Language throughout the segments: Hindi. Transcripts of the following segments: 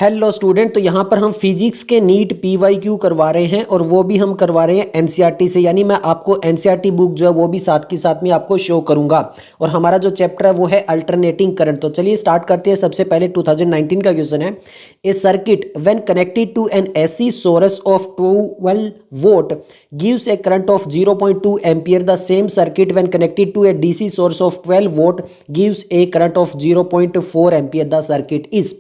हेलो स्टूडेंट, तो यहाँ पर हम फिजिक्स के नीट पीवाईक्यू करवा रहे हैं और वो भी हम करवा रहे हैं एनसीईआरटी से। यानी मैं आपको एनसीईआरटी बुक जो है वो भी साथ के साथ में आपको शो करूंगा। और हमारा जो चैप्टर है वो है अल्टरनेटिंग करंट। तो चलिए स्टार्ट करते हैं। सबसे पहले 2019 का क्वेश्चन है, a circuit when connected to an AC source of 12 volt gives a current of 0.2 ampere. The same circuit when connected to a DC source of 12 volt gives a current of 0.4 ampere. The circuit is,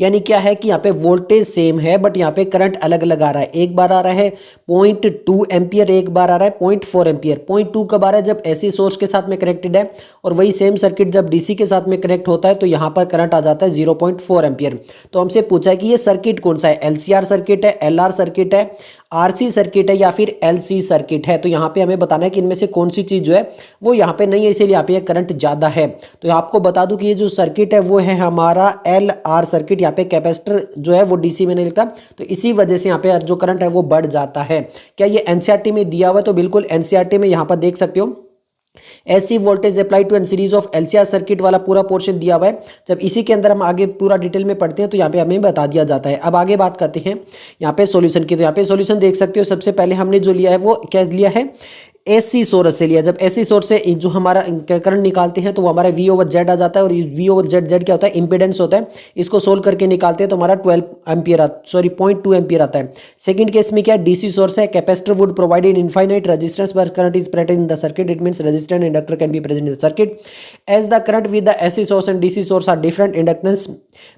यानी क्या है कि यहाँ पे वोल्टेज सेम है बट यहाँ पे करंट अलग अलग आ रहा है। एक बार आ रहा है 0.2 एम्पियर, एक बार आ रहा है 0.4 एम्पियर। 0.2 कब आ रहा है? जब एसी सोर्स के साथ में कनेक्टेड है। और वही सेम सर्किट जब डीसी के साथ में कनेक्ट होता है तो यहाँ पर करंट आ जाता है 0.4 एम्पियर। तो हमसे पूछा है कि ये सर्किट कौन सा है, एलसीआर सर्किट है, एलआर सर्किट है, आरसी सर्किट है या फिर एलसी सर्किट है। तो यहाँ पे हमें बताना है कि इनमें से कौन सी चीज जो है वो यहाँ पे नहीं है, इसीलिए यहाँ पे करंट ज्यादा है। तो आपको बता दूं कि ये जो सर्किट है वो है हमारा एल आर सर्किट। यहाँ पे कैपेसिटर जो है वो डीसी में नहीं लिखता, तो इसी वजह से यहाँ पे जो करंट है वो बढ़ जाता है। क्या ये एनसीईआरटी में दिया हुआ है? तो बिल्कुल एनसीईआरटी में यहाँ पर देख सकते हो AC voltage apply to an series of LCR circuit वाला पूरा पोर्शन दिया हुआ है। जब इसी के अंदर हम आगे पूरा डिटेल में पढ़ते हैं तो यहाँ पे हमें बता दिया जाता है। अब आगे बात करते हैं यहाँ पे सॉल्यूशन की। तो यहाँ पे सॉल्यूशन देख सकते हो। सबसे पहले हमने जो लिया है वो क्या लिया है, एसी सोर्स से लिया। जब एसी सोर्स से जो हमारा करंट निकालते हैं तो वो हमारा वी ओवर जेड आ जाता है। और वी ओवर जेड जेड क्या होता है, इंपेडेंस होता है। इसको सोल्व करके निकालते हैं तो हमारा 12 एम्पियर 0.2 एम्पियर आता है। सेकंड केस में क्या है, डीसी सोर्स है, capacitor would provide in infinite resistance but current is present in the circuit. It means resistance and inductor can be present in the circuit as the current with the AC source and DC source are different, inductance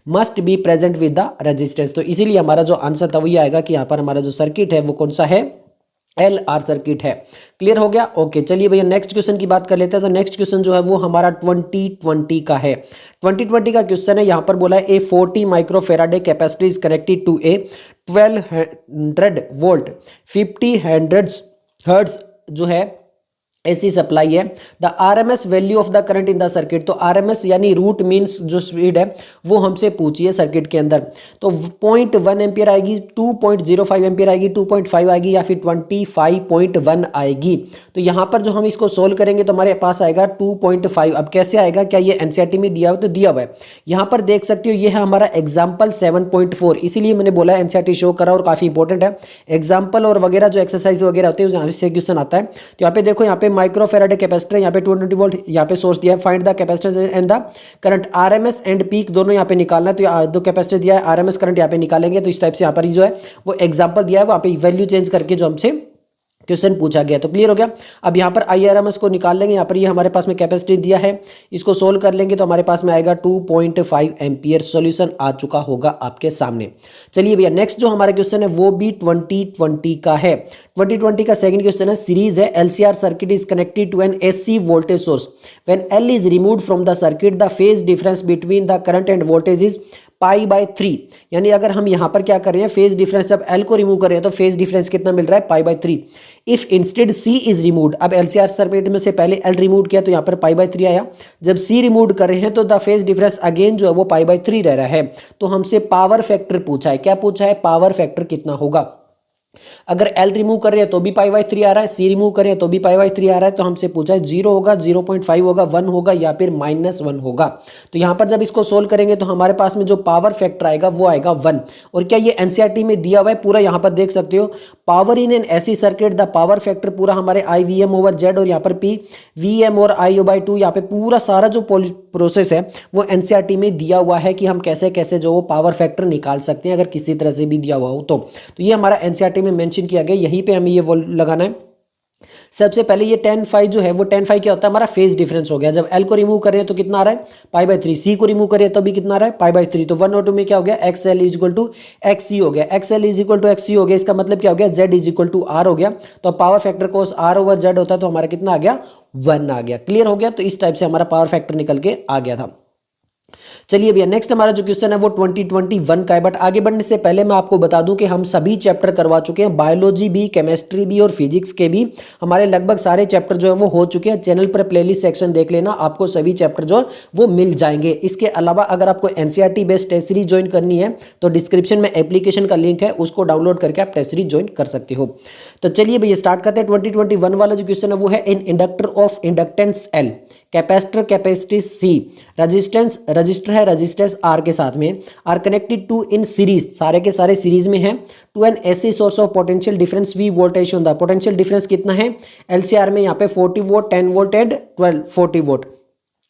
must be present with the resistance. तो इसीलिए हमारा जो आंसर था वही आएगा कि यहाँ पर हमारा जो सर्किट है वो कौन सा है, एल आर सर्किट है। क्लियर हो गया? ओके, चलिए भैया नेक्स्ट क्वेश्चन की बात कर लेते हैं। तो नेक्स्ट क्वेश्चन जो है वो हमारा 2020 का है। 2020 का क्वेश्चन है, यहां पर बोला है a 40 microfarad capacitor is connected to a 1200 volt 50 hertz जो है एसी सप्लाई है। The RMS value of the current in the circuit. तो आरएमएस यानी रूट मीन्स जो स्पीड है वो हमसे पूछी है सर्किट के अंदर। तो 0.1 एम्पियर आएगी, 2.05 एम्पियर आएगी, 2.5 आएगी या फिर 25.1 आएगी। तो यहाँ पर जो हम इसको सोल्व करेंगे तो हमारे पास आएगा 2.5। अब कैसे आएगा, क्या ये एनसीईआरटी में दिया हुआ? तो दिया हुआ है। यहाँ पर देख सकते हो ये है हमारा एग्जाम्पल 7.4। इसीलिए मैंने बोला एनसीईआरटी शो करा और काफी इंपॉर्टेंट है। एग्जाम्पल और वगैरह जो एक्सरसाइज वगैरह होते हैं यहाँ से क्वेश्चन आता है। तो यहाँ पे देखो, यहाँ पे माइक्रोफेराडे कैपेसिटर, यहाँ पे 220 वोल्ट यहाँ पे सोर्स दिया है। Find the capacitor and the current, RMS and peak दोनों यहाँ पे निकालना है। तो दो कैपेसिटर दिया है, आरएमएस करंट यहाँ पे निकालेंगे। तो इस टाइप से यहाँ पर जो है वो एग्जांपल दिया है, वहाँ पे वैल्यू चेंज करके जो हमसे क्वेश्चन पूछा गया। तो क्लियर हो गया। अब यहाँ पर आईआरएमएस को निकाल लेंगे। यहाँ पर ये हमारे पास में कैपेसिटी दिया है, इसको सोल्व कर लेंगे तो हमारे पास में आएगा 2.5 एम्पियर। सॉल्यूशन आ चुका होगा आपके सामने। चलिए भैया नेक्स्ट जो हमारा क्वेश्चन है वो भी 2020 का है। 2020 का सेकंड क्वेश्चन है, सीरीज है LCR circuit is connected to an AC voltage source when L is removed from the circuit the phase difference between the current and voltage is π/3। यानी अगर हम यहां पर क्या कर रहे हैं, फेज डिफरेंस जब एल को रिमूव कर रहे हैं तो फेज डिफरेंस कितना मिल रहा है, π/3। If instead C is removed, अब एलसीआर सर्किट में से पहले एल रिमूव किया तो यहां पर π/3 आया। जब सी रिमूव कर रहे हैं तो द फेज डिफरेंस अगेन जो है वो π/3 रह रहा है। तो हमसे पावर फैक्टर पूछा है। क्या पूछा है? पावर फैक्टर कितना होगा। अगर L रिमूव कर रहे हैं तो भी π/3 आ रहा है, C रिमूव कर रहे हैं तो भी π/3 आ रहा है। तो हमसे पूछा है 0 होगा, 0.5 होगा, 1 होगा या फिर -1 होगा। तो यहां पर जब इसको सोल्व करेंगे तो हमारे पास में जो पावर फैक्टर आएगा वो आएगा 1। और क्या ये एनसीईआरटी में दिया हुआ है पूरा, यहां पर देख सकते हो power in an AC circuit the power factor पूरा हमारे IVM/Z और यहाँ पर PVM और I/2 यहाँ पे पूरा सारा जो प्रोसेस है वो एनसीईआरटी में दिया हुआ है कि हम कैसे कैसे जो वो पावर फैक्टर निकाल सकते हैं अगर किसी तरह से भी दिया हुआ हो तो ये हमारा एनसीईआरटी में मेंशन किया गया। यहीं पे हमें ये वो लगाना है। सबसे पहले ये tan phi जो है वो tan phi क्या होता है, हमारा फेज डिफरेंस हो गया। जब L को रिमूव करें तो कितना आ रहा है, π/3। C को रिमूव करें तो भी कितना आ रहा है, π/3। तो 1 और 2 में क्या हो गया, XL = XC हो गया। XL = XC हो गया, इसका मतलब क्या हो गया, Z = R हो गया। तो पावर फैक्टर को R/Z होता है तो हमारा कितना आ गया, 1 आ गया। क्लियर हो गया। तो इस टाइप से हमारा पावर फैक्टर निकल के आ गया था। चलिए भैया नेक्स्ट हमारा जो क्वेश्चन है वो 2021 का है। बट आगे बढ़ने से पहले मैं आपको बता दूं कि हम सभी चैप्टर करवा चुके हैं, बायोलॉजी भी, केमिस्ट्री भी और फिजिक्स के भी हमारे लगभग सारे चैप्टर जो है वो हो चुके हैं। चैनल पर प्लेलिस्ट सेक्शन देख लेना, आपको सभी चैप्टर जो वो मिल जाएंगे। इसके अलावा अगर आपको NCERT based test series join करनी है तो डिस्क्रिप्शन में एप्लीकेशन का लिंक है, उसको डाउनलोड करके आप टेस्ट सीरीज ज्वाइन कर सकते हो। तो चलिए भैया स्टार्ट करते हैं। 2021 वाला जो क्वेश्चन है वो है an inductor of inductance L capacitor capacity C, resistance resistor है रेजिस्टेंस आर के साथ में, are connected to in series, सारे के सारे सीरीज में है, to an AC source of potential difference V voltage होता है। पोटेंशियल डिफरेंस कितना है एलसीआर में यहाँ पे 40 volt, 10 volt and 40 volt.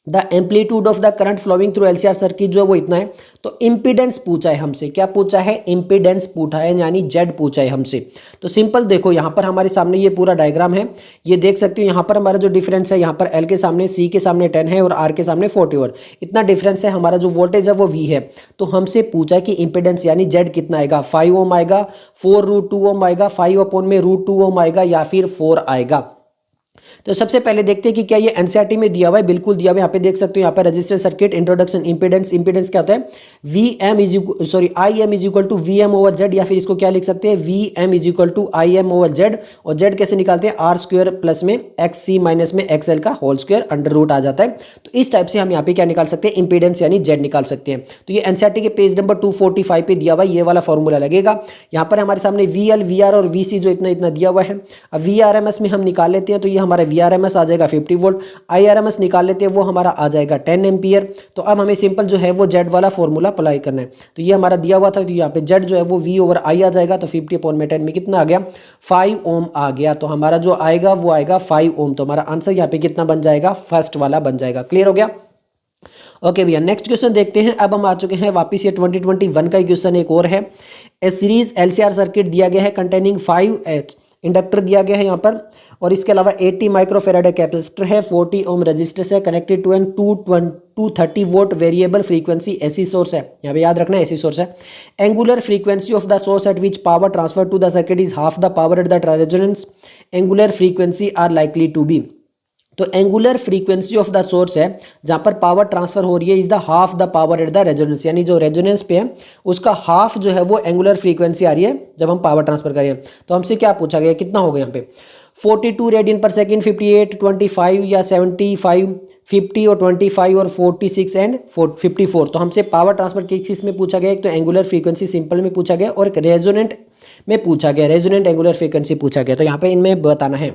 The amplitude of the current flowing through LCR circuit जो है वो इतना है। तो इम्पीडेंस पूछा है हमसे, क्या पूछा है, इम्पीडेंस पूछा है, यानी जेड पूछा है हमसे। तो सिंपल देखो यहाँ पर हमारे सामने ये पूरा डायग्राम है, ये देख सकते हो यहाँ पर हमारा जो डिफरेंस है, यहाँ पर एल के सामने सी के सामने 10 है और आर के सामने 40 वोल्ट, इतना डिफरेंस है। हमारा जो वोल्टेज है वो वी है। तो हमसे पूछा है कि इम्पीडेंस यानी जेड कितना आएगा, 5 ओम आएगा, 4√2 ओम आएगा, 5 अपॉन में √2 ओम आएगा या फिर 4 आएगा। तो सबसे पहले देखते हैं कि क्या ये एनसीईआरटी में दिया हुआ है, बिल्कुल दिया हुआ है। यहाँ पे देख सकते हो, यहाँ पे resistor circuit introduction impedance, impedance क्या होता है I M is equal to V M over Z, या फिर इसको क्या लिख सकते हैं V M is equal to I M over Z. और जेड कैसे निकालते हैं, आर स्क्वायर प्लस में एक्स सी माइनस में एक्स एल का होल स्क्वायर अंडर रूट आ जाता है। तो इस टाइप से हम यहाँ पे क्या निकाल सकते हैं, इंपीडेंस यानी जेड निकाल सकते हैं। तो ये एनसीईआरटी के पेज नंबर 245 पे दिया हुआ है, ये वाला फॉर्मूला लगेगा। यहाँ पर हमारे सामने वी एल वी आर और वी सी जो इतना इतना दिया हुआ है। अब वी आर एम एस में हम निकाल लेते हैं, तो ये हमारा वी आर एम एस आ जाएगा 50 वोल्ट, IRMS निकाल लेते हैं, वो हमारा आ जाएगा 10 एम्पियर। तो अब हमें सिंपल जो है वो जेड वाला फॉर्मूला अप्लाई करना है। तो ये हमारा दिया हुआ था, तो यहाँ पे जेड जो है वो V ओवर I आ जाएगा। तो 50 अपॉन में 10 में कितना आ गया, 5 ओम आ गया। तो हमारा जो आएगा वो आएगा 5 ओम। तो हमारा आंसर यहाँ पे कितना बन जाएगा, फर्स्ट वाला बन जाएगा। क्लियर हो गया। ओके भैया, नेक्स्ट क्वेश्चन देखते हैं। अब हम आ चुके हैं वापस, ये 2021 का क्वेश्चन एक और है। ए सीरीज LCR सर्किट दिया गया है कंटेनिंग 5 इंडक्टर दिया गया है यहाँ पर, और इसके अलावा 80 माइक्रोफेराड कैपेसिटर है, 40 ओम रजिस्टर है, connected to an 230 volt variable frequency AC source है। यहाँ पे याद रखना एसी सोर्स है। Angular frequency of the source at which power transfer to the circuit is half the power at the resonance angular frequency are likely to be. तो angular frequency of the source है जहां पर पावर ट्रांसफर हो रही है, is the half the power at the resonance, यानी जो रेजोनेंस पे है उसका हाफ जो है वो एंगुलर फ्रीक्वेंसी आ रही है जब हम पावर ट्रांसफर करें। तो हमसे क्या पूछा गया, कितना होगा यहाँ पे 42 रेडियन पर सेकेंड, 58, 25 या 75, 50 और 25 और 46 एंड 54। तो हमसे पावर ट्रांसफर किस चीज़ में पूछा गया, एक तो एंगुलर फ्रीक्वेंसी सिंपल में पूछा गया और एक रेजोनेंट में पूछा गया, रेजोनेंट एंगुलर फ्रीक्वेंसी पूछा गया। तो यहाँ पे इनमें बताना है।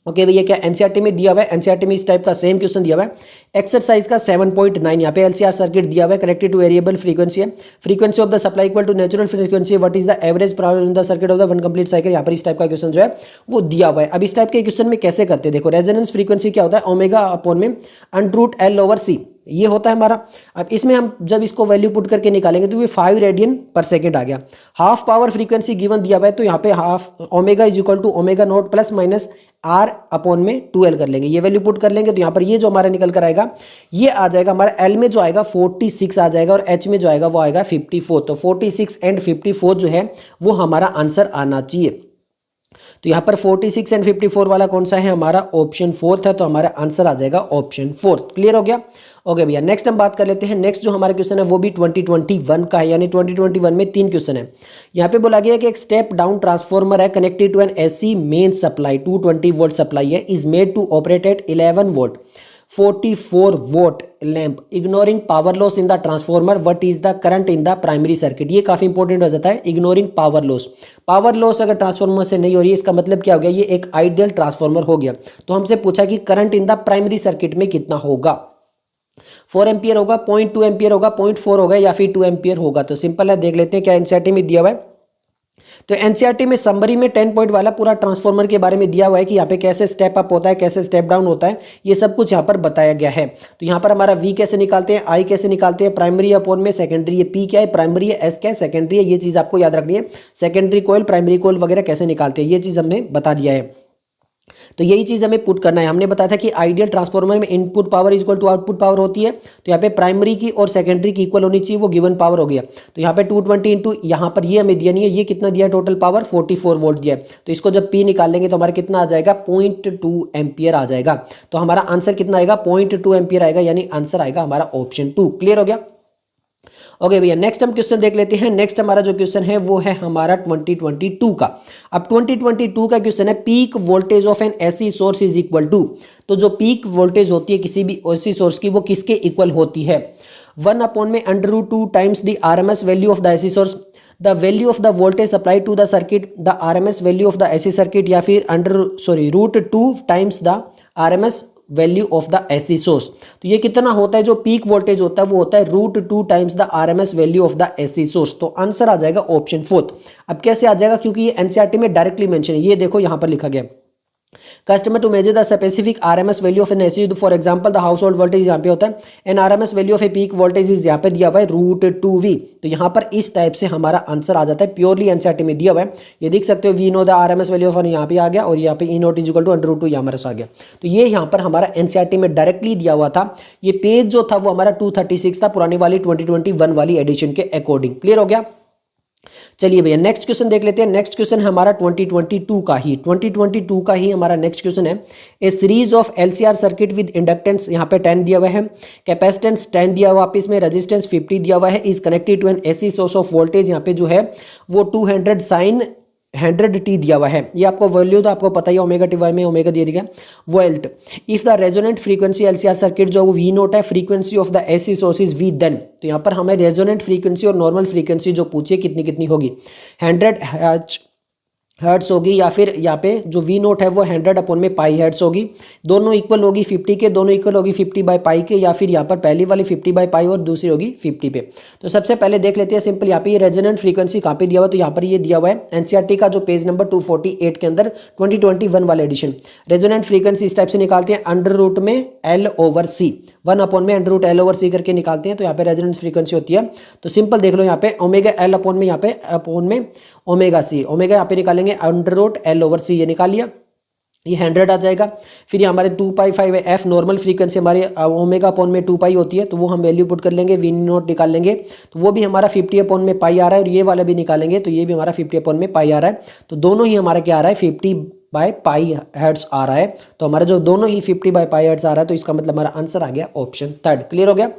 ओके भैया, क्या एनसीईआरटी में दिया हुआ है, एनसीईआरटी में इस टाइप का सेम क्वेश्चन दिया हुआ है। एक्सरसाइज का 7.9 यहाँ पे एलसीआर सर्किट दिया हुआ है, कनेक्टेड टू वेरिएबल फ्रीक्वेंसी है, frequency of the supply equal to natural frequency, what is the average power in the circuit of the one complete cycle. यहाँ पर इस टाइप का क्वेश्चन जो है वो दिया हुआ है। अब इस टाइप के क्वेश्चन में कैसे करते हैं, देखो रेजोनेंस फ्रीक्वेंसी क्या होता है, ओमेगा अपॉन में √L ओवर C, ये होता है हमारा। अब इसमें हम जब इसको वैल्यू पुट करके निकालेंगे तो ये 5 रेडियन पर सेकेंड आ गया। हाफ पावर फ्रीक्वेंसी गिवन दिया हुआ है, तो यहाँ पे half omega is equal to omega naught plus minus R upon में 2L कर लेंगे। ये वैल्यू पुट कर लेंगे तो यहाँ पर ये जो हमारा निकल कर आएगा ये आ जाएगा हमारा L में जो आएगा 46 आ जाएगा और H में जो आएगा वो आएगा 54। तो 46 एंड 54 जो है वो हमारा आंसर आना चाहिए। तो यहाँ पर 46 एंड 54 वाला कौन सा है, हमारा ऑप्शन 4 है। तो हमारा आंसर आ जाएगा ऑप्शन 4। क्लियर हो गया। ओके भैया, नेक्स्ट हम बात कर लेते हैं। नेक्स्ट जो हमारा क्वेश्चन है वो भी 2021 का है, यानी 2021 में 3 क्वेश्चन है। यहाँ पे बोला गया कि एक स्टेप डाउन ट्रांसफॉर्मर है connected to an AC main supply, 220 volt supply है, is made to operate at 11 volt 44 watt lamp ignoring power loss in the transformer, what is the current in the primary circuit. ये काफी इंपॉर्टेंट हो जाता है, ignoring power loss. Power loss अगर ट्रांसफॉर्मर से नहीं हो रही है, इसका मतलब क्या हो गया, ये एक आइडियल ट्रांसफॉर्मर हो गया। तो हमसे पूछा कि current in the primary circuit में कितना होगा, 4 एम्पियर होगा, 0.2 एम्पियर होगा, 0.4 होगा या फिर 2 एम्पियर होगा। तो सिंपल है, देख लेते हैं क्या एनसीईआरटी में दिया हुआ है। तो एनसीईआरटी में समरी में 10 पॉइंट वाला पूरा ट्रांसफॉर्मर के बारे में दिया हुआ है कि यहाँ पे कैसे स्टेप अप होता है, कैसे स्टेप डाउन होता है, ये सब कुछ यहाँ पर बताया गया है। तो यहाँ पर हमारा V कैसे निकालते हैं, I कैसे निकालते हैं, प्राइमरी अपॉन में सेकेंडरी है, P क्या है प्राइमरी है, S क्या है सेकेंडरी है, ये चीज़ आपको याद रखनी है। सेकेंडरी कोयल, प्राइमरी कोयल वगैरह कैसे निकालते हैं, ये चीज़ हमने बता दिया है। तो यही चीज़ हमें पुट करना है। हमने बताया था कि आइडियल ट्रांसफॉर्मर में input power equal to output power होती है। तो यहाँ पे प्राइमरी की और सेकेंडरी की इक्वल होनी चाहिए, वो गिवन पावर हो गया। तो यहाँ पे 220 इंटू यहाँ पर ये हमें दिया नहीं है, ये कितना दिया टोटल पावर 44 वोल्ट दिया है। तो इसको जब P निकालेंगे तो हमारा कितना आ जाएगा 0.2 एम्पियर आ जाएगा। तो हमारा आंसर कितना आएगा 0.2 एम्पियर आएगा, यानी आंसर आएगा हमारा ऑप्शन 2। क्लियर हो गया। ओके भैया, नेक्स्ट हम क्वेश्चन देख लेते हैं। नेक्स्ट हमारा जो क्वेश्चन है वो है हमारा 2022 का। अब 2022 का क्वेश्चन है peak voltage of an AC source is equal to. तो जो पीक वोल्टेज होती है किसी भी एसी सोर्स की, वो किसके इक्वल होती है, 1 अपॉन में √2 times the RMS value of the AC source, the value of the voltage supply to the circuit, the RMS value of the AC circuit, या फिर √2 times the RMS value of the AC source. तो ये कितना होता है, जो पीक वोल्टेज होता है वो होता है √2 times the RMS value of the AC source. तो आंसर आ जाएगा ऑप्शन 4। अब कैसे आ जाएगा, क्योंकि ये एनसीईआरटी में डायरेक्टली मेंशन है। ये देखो यहां पर लिखा गया, customer to measure the specific RMS value of an AC, for example the household voltage यहाँ पे होता है, an RMS value of a peak voltage is यहाँ पे दिया हुआ है √2V। तो यहाँ पर इस टाइप से हमारा आंसर आ जाता है, प्योरली एनसीईआरटी में दिया हुआ है। ये देख सकते हो, we know the RMS value of, यहाँ पे आ गया, और यहाँ पे E naught is equal to √2 यहाँ हमारे आ गया। तो ये यहाँ पर हमारा एनसीईआरटी में डायरेक्टली दिया हुआ था। ये पेज जो था वो हमारा 236 था, पुरानी वाली 2021 वाली एडिशन के अकॉर्डिंग। क्लियर हो गया। चलिए भैया नेक्स्ट क्वेश्चन देख लेते हैं। नेक्स्ट क्वेश्चन हमारा 2022 का ही हमारा नेक्स्ट क्वेश्चन है। A series of LCR circuit with inductance यहाँ पे 10 दिया हुआ है, कैपेसिटेंस 10 दिया हुआ, वापिस में रेजिस्टेंस 50 दिया हुआ है, is connected to an AC source of voltage यहाँ पे जो है वो 200 sin 100t दिया हुआ है। ये आपको वैल्यू तो आपको पता ही, ओमेगा टी वाई में ओमेगा दिया गया volt. If the resonant frequency LCR circuit जो वो वी नोट है, frequency of the AC source is V, then तो यहाँ पर हमें रेजोनेंट फ्रीक्वेंसी और नॉर्मल फ्रीक्वेंसी जो पूछिए कितनी कितनी होगी, 100 हर्ट्स होगी, या फिर यहाँ पे जो वी नोट है वो 100/π हर्ट्स होगी। दोनों इक्वल होगी 50 के, दोनों इक्वल होगी 50/π के, या फिर यहाँ पर पहली वाली 50/π और दूसरी होगी 50 पे। तो सबसे पहले देख लेते हैं सिंपल, यहाँ पे ये रेजोनेंट फ्रीक्वेंसी कहाँ पे दिया हुआ है, तो यहाँ पर ये दिया हुआ है एनसीईआरटी का जो पेज नंबर 248 के अंदर 2021 वाले एडिशन। रेजोनेंट फ्रीक्वेंसी इस टाइप से निकालते हैं, अंडर रूट में L/C, 1/L/C करके निकालते हैं। तो यहाँ पे रेजोनेंट फ्रीक्वेंसी होती है, तो सिंपल देख लो यहाँ पे ओमेगा L में यहाँ पे अपॉन में ओमेगा C, ओमेगा यहाँ पे निकालेंगे अंडर रूट L/C, ये निकाल लिया, ये 100 आ जाएगा। फिर ये हमारे 2π5 है, एफ नॉर्मल फ्रीक्वेंसी हमारे ओमेगा अपॉन में 2π होती है, तो वो हम वैल्यू पुट कर लेंगे, वी नोट निकाल लेंगे, तो वो भी हमारा 50/π आ रहा है, और ये वाला भी निकालेंगे तो ये भी हमारा 50/π आ रहा है। तो दोनों ही हमारा क्या आ रहा है, 50/π हर्ट्ज आ रहा है। तो हमारा जो दोनों ही 50/π हर्ट्ज आ रहा है, तो इसका मतलब हमारा आंसर आ गया ऑप्शन 3। क्लियर हो गया।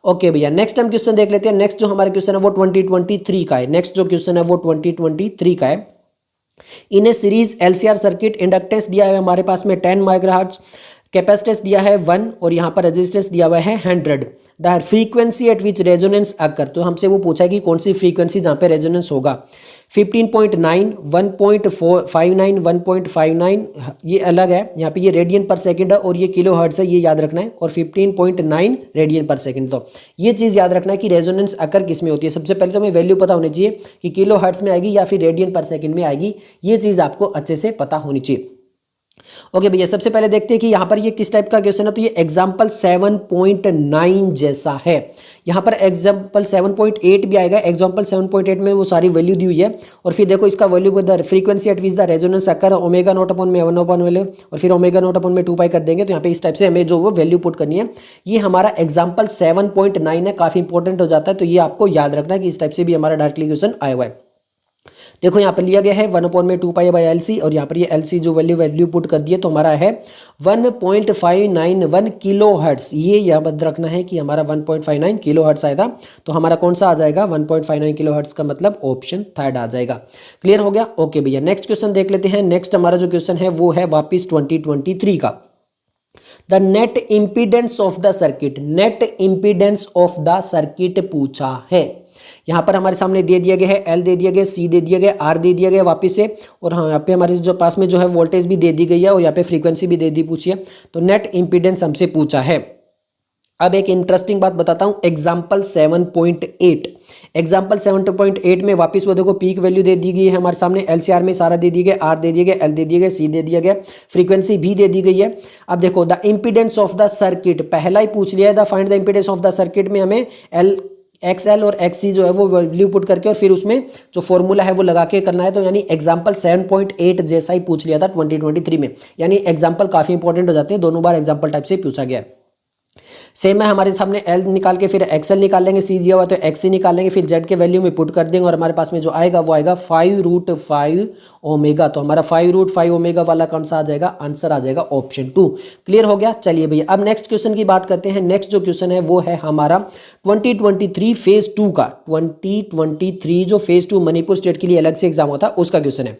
ओके भैया नेक्स्ट हम क्वेश्चन देख लेते हैं। नेक्स्ट जो हमारा क्वेश्चन है वो 2023 का है। नेक्स्ट जो क्वेश्चन है वो 2023 का है। इन ए सीरीज एलसीआर सर्किट, इंडक्टेंस दिया है हमारे पास में 10 माइक्रोहर्ट्ज, कैपेसिटेंस दिया है 1, और यहाँ पर रेजिस्टेंस दिया हुआ है 100। The frequency at which resonance occur, तो हमसे वो पूछा है कि कौन सी फ्रीक्वेंसी जहाँ पे रेजोनेंस होगा। 15.9, 1.59, 1.59 ये अलग है, यहाँ पे ये रेडियन पर सेकंड है, और ये किलो हर्ट्ज है, ये याद रखना है, और 15.9 रेडियन पर सेकंड। तो ये चीज़ याद रखना है कि रेजोनेंस अकर किस में होती है। सबसे पहले तो हमें वैल्यू पता होनी चाहिए कि किलो हर्ट्ज में आएगी या फिर रेडियन पर सेकंड में आएगी, ये चीज़ आपको अच्छे से पता होनी चाहिए। ओके भैया सबसे पहले देखते हैं कि यहाँ पर ये किस टाइप का क्वेश्चन है। तो ये एग्जाम्पल 7.9 जैसा है। यहाँ पर एग्जाम्पल 7.8 भी आएगा। एग्जाम्पल 7.8 में वो सारी वैल्यू दी हुई है, और फिर देखो इसका value the frequency at which the resonance occur, omega naught upon में 1/L, और फिर ओमेगा नॉट अपॉन में 2π कर देंगे। तो यहाँ पे इस टाइप से हमें जो वो वैल्यू पुट करनी है। ये हमारा एग्जाम्पल 7.9 है, काफी इंपॉर्टेंट हो जाता है, तो ये आपको याद रखना है कि इस टाइप से भी हमारा डायरेक्टली क्वेश्चन आया हुआ है। देखो यहाँ पर लिया गया है 1/2π/LC, और यहाँ पर ये LC जो वैल्यू पुट कर दिए, तो हमारा है 1.591 किलो हर्ट्ज। ये याद रखना है कि हमारा 1.59 किलो हर्ट्ज आएगा। तो हमारा कौन सा आ जाएगा, 1.59 किलो हर्ट्ज का मतलब ऑप्शन 3 आ जाएगा। क्लियर हो गया। ओके भैया नेक्स्ट क्वेश्चन देख लेते हैं। नेक्स्ट हमारा जो क्वेश्चन है वो है वापिस 2023 का। The net impedance of the circuit, net impedance of the circuit पूछा है। यहाँ पर हमारे सामने दे दिया गया है, L दे दिया गया, C दे दिया गया, R दे दिया गया वापिस से, और हाँ यहाँ पे हमारे जो पास में जो है वोल्टेज भी दे दी गई है, और यहाँ पे फ्रीक्वेंसी भी दे दी पूछी है। तो नेट इम्पीडेंस हमसे पूछा है। अब एक इंटरेस्टिंग बात बताता हूँ, एग्जाम्पल 7.8, एग्जाम्पल 7.8 में वापस वो देखो पीक वैल्यू दे दी गई है हमारे सामने, LCR में सारा दे दिया गया, R दे दिया गया, L दे दिया गया, C दे दिया गया, फ्रीक्वेंसी भी दे दी गई है। अब देखो the impedance of the circuit पहला ही पूछ लिया है, the find the impedance of the circuit में हमें XL और XC जो है वो वैल्यू पुट करके और फिर उसमें जो फॉर्मूला है वो लगा के करना है। तो यानी एग्जाम्पल 7.8 जैसा ही पूछ लिया था 2023 में, यानी एग्जाम्पल काफी इंपॉर्टेंट हो जाते हैं, दोनों बार एग्जाम्पल टाइप से पूछा गया है। सेम है हमारे सामने L निकाल के फिर XL निकाल लेंगे, C दिया हुआ तो XC निकाल लेंगे, फिर Z के वैल्यू में पुट कर देंगे और हमारे पास में जो आएगा वो आएगा 5√5 ओमेगा। तो हमारा 5√5 ओमेगा वाला कौन सा आ जाएगा, आंसर आ जाएगा ऑप्शन 2। क्लियर हो गया। चलिए भैया अब नेक्स्ट क्वेश्चन की बात करते हैं। नेक्स्ट जो क्वेश्चन है वो है हमारा 2023 फेज 2 का। 2023 जो फेज 2 मणिपुर स्टेट के लिए अलग से एग्जाम होता है उसका क्वेश्चन है।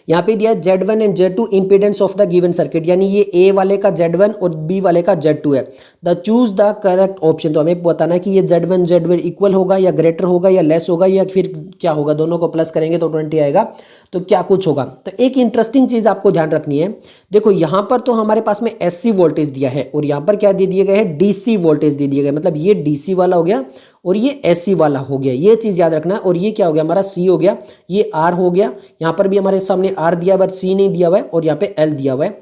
यहाँ पे दिया Z1 and Z2 impedance of the given circuit, यानी ये ए वाले का Z1 और बी वाले का Z2 है। The choose the correct option, तो हमें बताना है कि ये Z1 इक्वल होगा या ग्रेटर होगा या लेस होगा या फिर क्या होगा, दोनों को प्लस करेंगे तो 20 आएगा, तो क्या कुछ होगा। तो एक इंटरेस्टिंग चीज आपको ध्यान रखनी है, देखो यहाँ पर तो हमारे पास में एससी वोल्टेज दिया है और यहाँ पर क्या दे दिए गए हैं, डीसी वोल्टेज दे दिए गए, मतलब ये डीसी वाला हो गया और ये एससी वाला हो गया, ये चीज याद रखना है। और ये क्या हो गया, हमारा सी हो गया, ये आर हो गया, यहाँ पर भी हमारे सामने आर दिया हुआ है, सी नहीं दिया हुआ है, और यहाँ पे एल दिया हुआ है।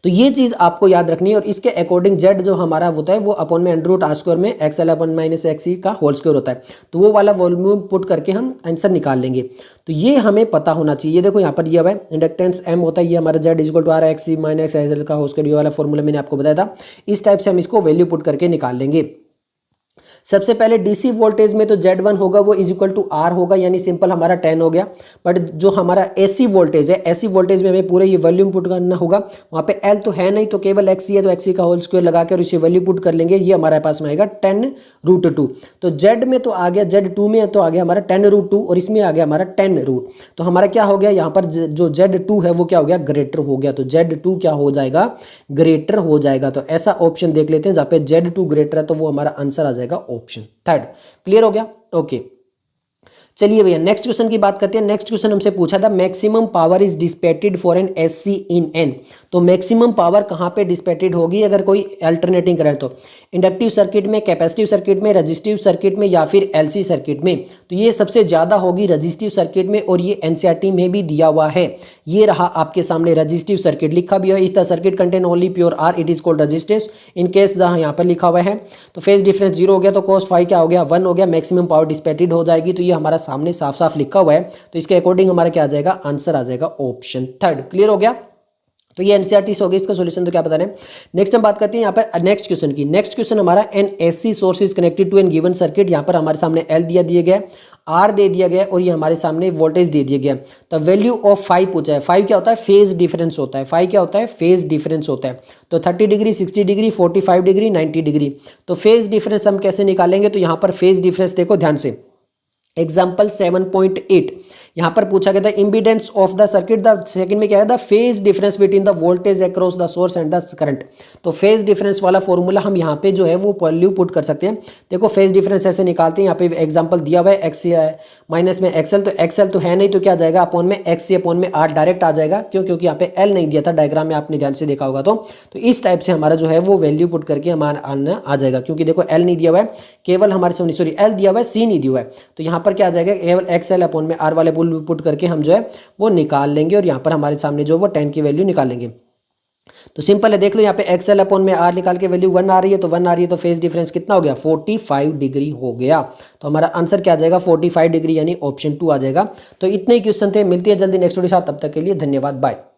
तो ये चीज आपको याद रखनी है। और इसके अकॉर्डिंग जेड जो हमारा होता है वो अपॉन में अंडर रूट आर स्क्वायर में एक्सएल अपॉन माइनस एक्सी का होल स्क्वायर होता है, तो वो वाला वॉल्यूम पुट करके हम आंसर निकाल लेंगे। तो ये हमें पता होना चाहिए। देखो यहाँ पर दिया हुआ है इंडक्टेंस एम होता है, ये हमारा Z equal to R X minus XL का होल स्क्वायर, ये वाला फॉर्मूला मैंने आपको बताया था। इस टाइप से हम इसको वैल्यू पुट करके निकाल लेंगे। सबसे पहले डीसी वोल्टेज में तो Z1 होगा वो इज इक्वल टू आर होगा, यानी सिंपल हमारा 10 हो गया। बट जो हमारा एसी वोल्टेज है, एसी वोल्टेज में हमें पूरे ये वैल्यू पुट करना होगा, वहाँ पे एल तो है नहीं, तो केवल एक्सी है, तो एक्सी का होल स्क्वायर लगा कर इसे वैल्यू पुट कर लेंगे। ये हमारे पास में आएगा 10√2। तो जेड में तो आ गया, Z2 में तो आ गया हमारा 10√2 और इसमें आ गया हमारा 10√। तो हमारा क्या हो गया, यहाँ पर जो Z2 है वो क्या हो गया, ग्रेटर हो गया। तो Z2 क्या हो जाएगा, ग्रेटर हो जाएगा। तो ऐसा ऑप्शन देख लेते हैं जहाँ पे Z2 ग्रेटर है, तो वो हमारा आंसर आ जाएगा ऑप्शन थर्ड। क्लियर हो गया, ओके। चलिए भैया नेक्स्ट क्वेश्चन की बात करते हैं। नेक्स्ट क्वेश्चन हमसे पूछा था maximum power is dissipated for an SC in an. तो मैक्सिमम पावर कहाँ पे डिसिपेटेड होगी अगर कोई अल्टरनेटिंग करंट, तो इंडक्टिव सर्किट में, कैपेसिटिव सर्किट में, रजिस्टिव सर्किट में या फिर एलसी सर्किट में। तो ये सबसे ज्यादा होगी रजिस्टिव सर्किट में, और ये एनसीईआरटी में भी दिया हुआ है। ये रहा आपके सामने रजिस्टिव सर्किट, लिखा भी है is the circuit contain only pure R, it is called resistance. In case यहाँ पर लिखा हुआ है। तो फेज डिफरेंस 0 हो गया, तो cos फाई क्या हो गया, 1 हो गया, मैक्सिमम पावर डिसिपेटेड हो जाएगी। तो ये हमारा सामने साफ साफ लिखा हुआ है, तो इसके अकॉर्डिंग हमारा क्या आ जाएगा, आंसर आ जाएगा ऑप्शन थर्ड। क्लियर हो गया, तो ये एनसीईआरटी से हो गया, इसका सॉल्यूशन तो क्या बता रहे हैं। नेक्स्ट हम बात करते हैं यहाँ पर नेक्स्ट क्वेश्चन की। नेक्स्ट क्वेश्चन हमारा an AC source is connected to an given circuit. यहाँ पर हमारे सामने एल दिया गया, आर दे दिया गया और ये हमारे सामने वोल्टेज दे दिया गया। तो वैल्यू ऑफ फाई पूछा है। फाई क्या होता है, फेज डिफरेंस होता है। फाई क्या होता है, फेज डिफरेंस होता है। तो 30 डिग्री, 60 डिग्री, 45 डिग्री, 90 डिग्री। तो फेज डिफरेंस हम कैसे निकालेंगे, तो यहाँ पर फेज डिफरेंस देखो ध्यान से। एग्जाम्पल 7.8 यहाँ पर पूछा गया था impedance of the circuit, the second में क्या है, the phase difference between the voltage across the source and the current. तो फेज डिफरेंस वाला फॉर्मूला हम यहाँ पे जो है वो वैल्यू पुट कर सकते हैं। देखो फेज डिफरेंस ऐसे निकालते हैं, यहाँ पे एग्जांपल दिया हुआ है एक्स माइनस में एक्सएल, तो एक्सएल तो है नहीं, तो क्या जाएगा अपॉन में एक्स सी अपॉन में आर डायरेक्ट आ जाएगा, क्योंकि यहाँ पे एल नहीं दिया था डायग्राम में, आपने ध्यान से देखा होगा। तो इस टाइप से हमारा जो है वो वैल्यू पुट करके हमारा आना आ जाएगा, क्योंकि देखो एल नहीं दिया हुआ है, केवल हमारे सामने सॉरी एल दिया हुआ है, सी नहीं दिया हुआ है। तो यहाँ पर क्या आ जाएगा, केवल एक्सएल अपॉन में आर वाले पुट करके हम जो है वो निकाल लेंगे, और यहाँ पर हमारे सामने जो वो 10 की वैल्यू निकालेंगे। तो सिंपल है, देख लो यहाँ पे एक्सएल अपॉन में आर निकाल के वैल्यू 1 आ रही है, तो 1 आ रही है, तो फेज डिफरेंस कितना हो गया, 45 डिग्री हो गया। तो हमारा आंसर क्या आ जाएगा, 45 डिग्री, यानी ऑप्शन 2 आ जाएगा। तो इतने ही क्वेश्चन थे, मिलती है जल्दी नेक्स्ट वीडियो के साथ, तब तक के लिए धन्यवाद, बाय।